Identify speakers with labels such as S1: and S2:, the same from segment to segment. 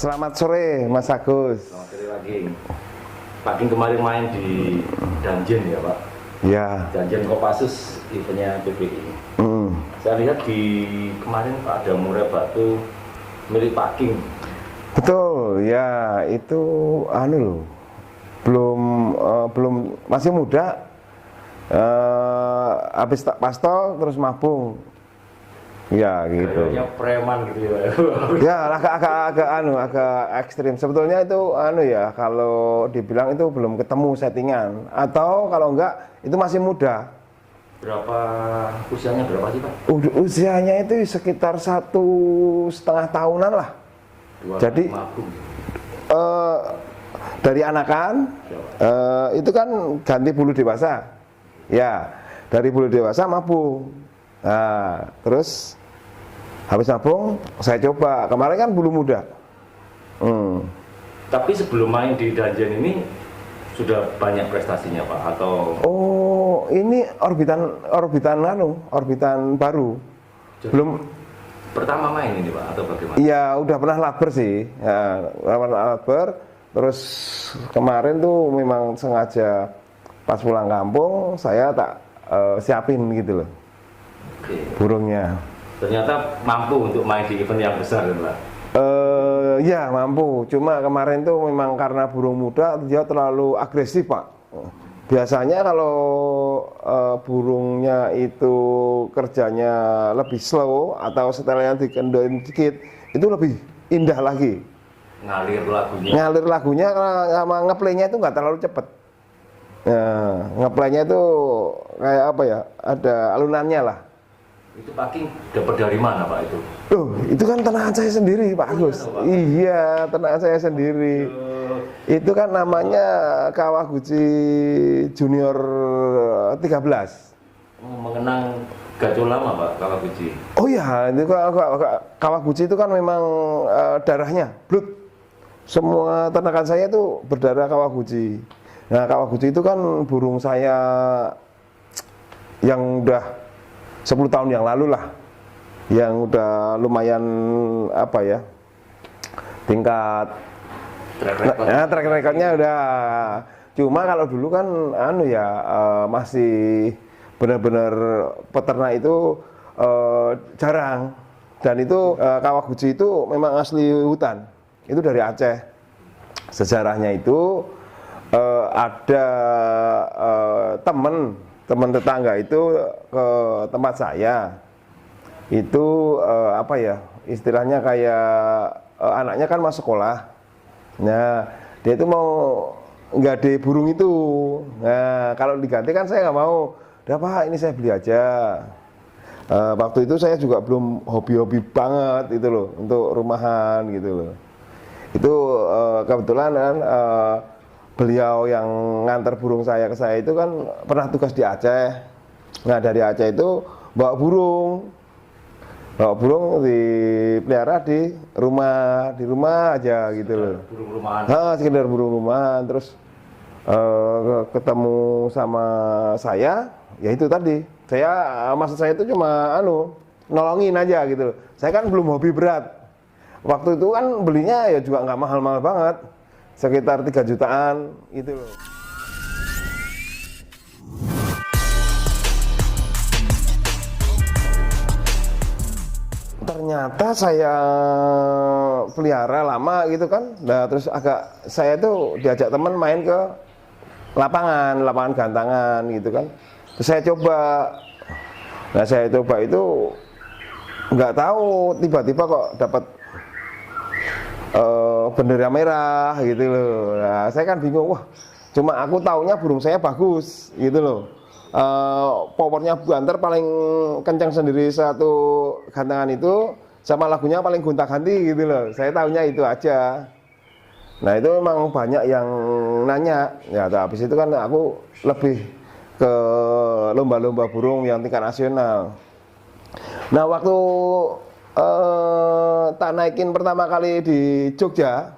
S1: Selamat sore Mas Agus.
S2: Selamat sore lagi. Pak Ging kemarin main di Dungeon ya Pak?
S1: Ya.
S2: Dungeon Kopassus eventnya PBI. Saya lihat di kemarin Pak ada murai batu milik Pak Ging.
S1: Betul, ya itu anu loh. Belum masih muda. Habis tak pastol terus mabung. Ya gitu.
S2: Kayaknya preman gitu ya.
S1: Ya agak ekstrim. Sebetulnya itu ya, kalau dibilang itu belum ketemu settingan, atau kalau enggak itu masih muda.
S2: Berapa usianya berapa sih Pak?
S1: Usianya itu sekitar 1,5 tahunan lah. Jadi dari anakan itu kan ganti bulu dewasa. Ya, dari bulu dewasa mabung. Nah, terus habis nabung saya coba. Kemarin kan bulu muda.
S2: Tapi sebelum main di Dungeon ini sudah banyak prestasinya Pak atau?
S1: Oh, ini orbitan baru.
S2: Jadi,
S1: belum
S2: pertama main ini Pak atau bagaimana?
S1: Iya, udah pernah labber sih. Ya, pernah labber. Terus kemarin tuh memang sengaja pas pulang kampung saya tak siapin gitu loh.
S2: Oke.
S1: Burungnya.
S2: Ternyata mampu untuk main di event yang besar kan Pak?
S1: Ya mampu, cuma kemarin tuh memang karena burung muda dia terlalu agresif Pak. Biasanya kalau burungnya itu kerjanya lebih slow atau setelahnya dikendoin dikit, itu lebih indah lagi. Ngalir lagunya sama ngeplaynya itu nggak terlalu cepet. Nah, ngeplaynya itu kayak apa ya, ada alunannya lah.
S2: Itu Pak Ging dapat dari mana Pak itu?
S1: Itu kan ternakan saya sendiri Pak Agus. Iya, ternakan saya sendiri. Itu kan namanya Kawaguchi Junior 13.
S2: Mengenang gacor lama Pak Kawaguchi.
S1: Oh iya, itu Kawaguchi itu kan memang darahnya blood. Semua ternakan saya itu berdarah Kawaguchi. Nah, Kawaguchi itu kan burung saya yang udah 10 tahun yang lalu lah, yang udah lumayan apa ya, tingkat track recordnya udah. Cuma kalau dulu kan masih benar-benar peternak itu jarang, dan itu Kawaguchi itu memang asli hutan, itu dari Aceh. Sejarahnya itu ada teman tetangga itu ke tempat saya itu istilahnya kayak anaknya kan masuk sekolah. Nah, dia itu mau nggade burung itu. Nah, kalau diganti kan saya nggak mau. Udah Pak, ini saya beli aja. Waktu itu saya juga belum hobi-hobi banget itu loh, untuk rumahan gitu loh. Itu kebetulan kan beliau yang nganter burung saya ke saya itu kan pernah tugas di Aceh. Nah, dari Aceh itu bawa burung dipelihara di rumah aja gitu loh.
S2: Burung rumahan.
S1: Sekedar burung rumahan. Terus ketemu sama saya, ya itu tadi. Maksud saya itu cuma nolongin aja gitu loh. Saya kan belum hobi berat. Waktu itu kan belinya ya juga nggak mahal-mahal banget. Sekitar 3 jutaan gitu loh. Ternyata saya pelihara lama gitu kan. Nah, terus saya tuh diajak teman main ke lapangan gantangan gitu kan. Terus saya coba. Nah, saya coba itu nggak tahu tiba-tiba kok dapat bendera merah gitu loh. Nah, saya kan bingung, wah, cuma aku taunya burung saya bagus gitu loh. Powernya banter paling kencang sendiri satu gantangan itu, sama lagunya paling gonta-ganti gitu loh. Saya taunya itu aja. Nah, itu memang banyak yang nanya. Ya, habis itu kan aku lebih ke lomba-lomba burung yang tingkat nasional. Nah, waktu tak naikin pertama kali di Jogja,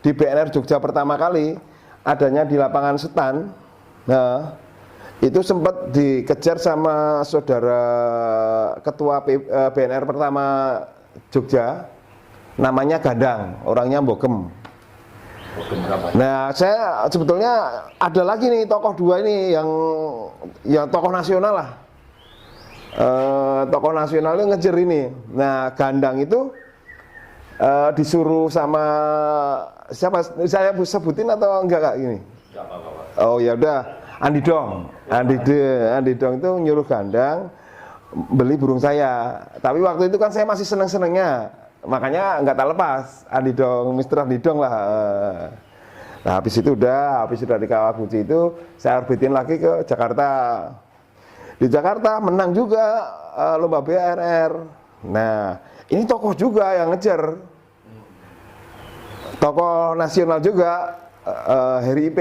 S1: di BNR Jogja pertama kali, adanya di lapangan Setan. Nah, itu sempat dikejar sama saudara ketua BNR pertama Jogja. namanya Gandang, orangnya Bogem.
S2: Bogem berapa?
S1: Nah, saya sebetulnya ada lagi nih tokoh dua ini yang tokoh nasional lah. Tokoh nasional itu ngejar ini. Nah, Gandang itu disuruh sama siapa? Saya sebutin atau enggak Kak gini?
S2: Enggak apa-apa, Pak.
S1: Oh ya udah, Andi Dong. Andi Dong itu nyuruh Gandang beli burung saya. Tapi waktu itu kan saya masih seneng-senengnya. Makanya nggak tak lepas Andi Dong, Mr. Andi Dong lah. Nah habis itu dari Kawaguchi itu saya orbitin lagi ke Jakarta. Di Jakarta menang juga lomba BRR. Nah ini tokoh juga yang ngejar, tokoh nasional juga, Heri IP.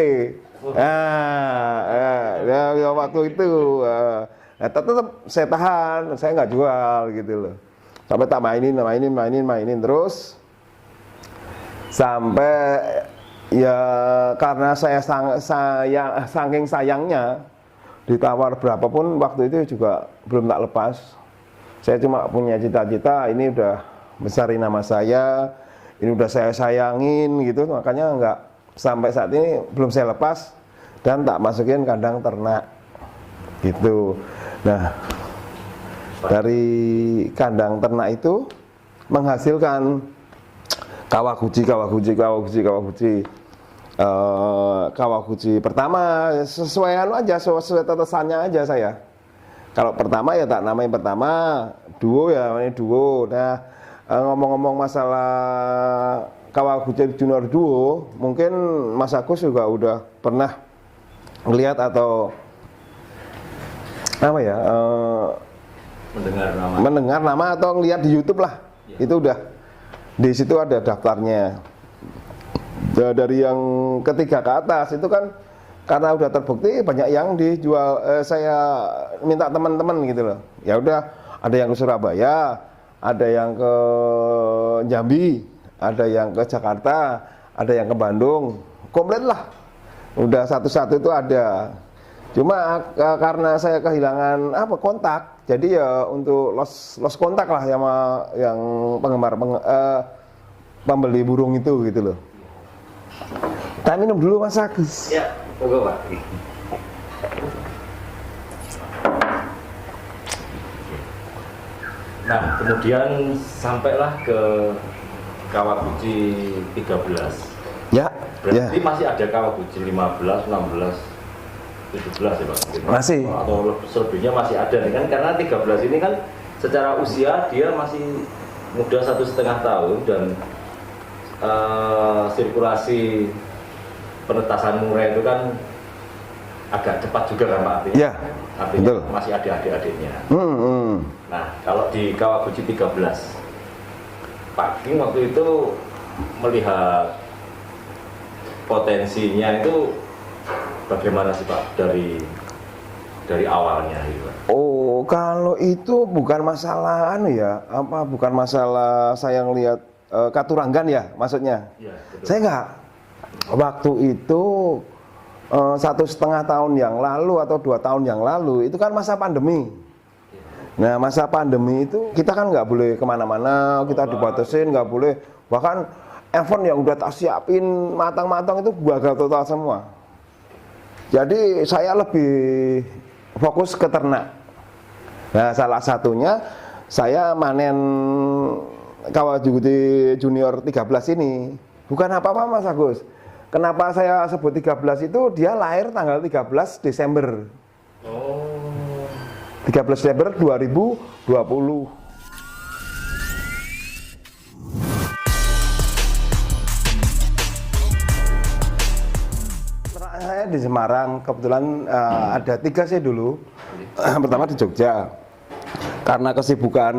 S1: Ya, waktu itu tetap saya tahan, saya nggak jual gitu loh. Sampai tak mainin terus sampai ya karena saya saking sayangnya ditawar berapapun waktu itu juga belum tak lepas. Saya cuma punya cita-cita, ini udah besarin nama saya, ini udah saya sayangin gitu, makanya nggak sampai saat ini belum saya lepas dan tak masukin kandang ternak gitu. Nah dari kandang ternak itu menghasilkan Kawaguchi. Kawaguchi pertama sesuai sesuai tetesannya aja saya. Kalau pertama ya tak namain pertama, duo ya namanya duo. Nah ngomong-ngomong masalah Kawaguchi Junior Duo, mungkin Mas Agus juga udah pernah melihat atau apa ya? Mendengar nama atau ngelihat di YouTube lah, ya. Itu udah di situ ada daftarnya. Dari yang ketiga ke atas itu kan karena udah terbukti banyak yang dijual. Saya minta teman-teman gitu loh. Ya udah, ada yang ke Surabaya, ada yang ke Jambi, ada yang ke Jakarta, ada yang ke Bandung, komplit lah. Udah satu-satu itu ada. Cuma karena saya kehilangan kontak, jadi ya untuk lost kontak lah sama yang penggemar pembeli burung itu gitu loh. Kita minum dulu Mas Agus.
S2: Ya, monggo Pak. Nah, kemudian sampailah ke Kawaguchi 13.
S1: Ya,
S2: berarti masih ada Kawaguchi 15, 16. 17 ya Pak?
S1: Masih.
S2: Atau selebihnya masih ada nih kan, karena 13 ini kan secara usia dia masih muda 1,5 tahun dan sirkulasi penetasan murai itu kan agak cepat juga kan Pak, artinya,
S1: ya,
S2: artinya
S1: betul.
S2: Masih ada adik-adiknya. Nah kalau di Kawaguchi 13 Pak King waktu itu melihat potensinya itu bagaimana sih Pak dari awalnya gitu Pak?
S1: Oh, kalau itu bukan masalah bukan masalah saya ngelihat katuranggan ya maksudnya. Ya, saya enggak. Waktu itu 1,5 tahun yang lalu atau 2 tahun yang lalu itu kan masa pandemi. Nah masa pandemi itu kita kan nggak boleh kemana-mana, kita dibatasin, nggak boleh, bahkan event yang udah tak siapin matang-matang itu gagal total semua. Jadi saya lebih fokus ke ternak. Nah salah satunya saya manen Kawaguchi Junior 13 ini bukan apa-apa Mas Agus. Kenapa saya sebut 13 itu dia lahir tanggal 13 Desember. Oh. 13 Desember 2020. Saya di Semarang, kebetulan ada 3 sih dulu. Pertama di Jogja, karena kesibukan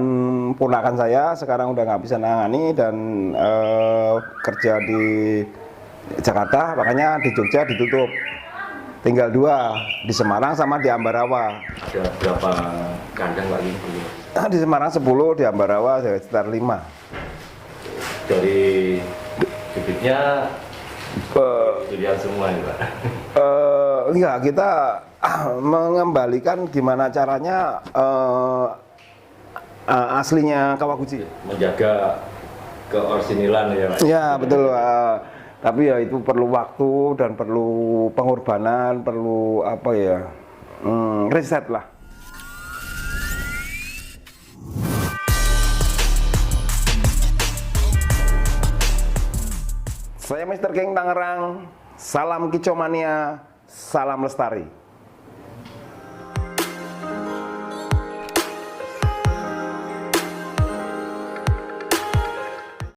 S1: ponakan saya sekarang udah nggak bisa nangani dan kerja di Jakarta, makanya di Jogja ditutup. Tinggal 2 di Semarang sama di Ambarawa.
S2: Ada berapa kandang Pak ini?
S1: Di Semarang 10, di Ambarawa sekitar 5.
S2: Dari bibitnya pilihan semua ini Pak?
S1: Enggak, kita mengembalikan gimana caranya aslinya Kawaguchi.
S2: Menjaga keorsinilan ya Mas.
S1: Ya betul. Tapi ya itu perlu waktu dan perlu pengorbanan, perlu apa ya, riset lah. Saya Mr. King Tangerang, salam kicomania, salam lestari.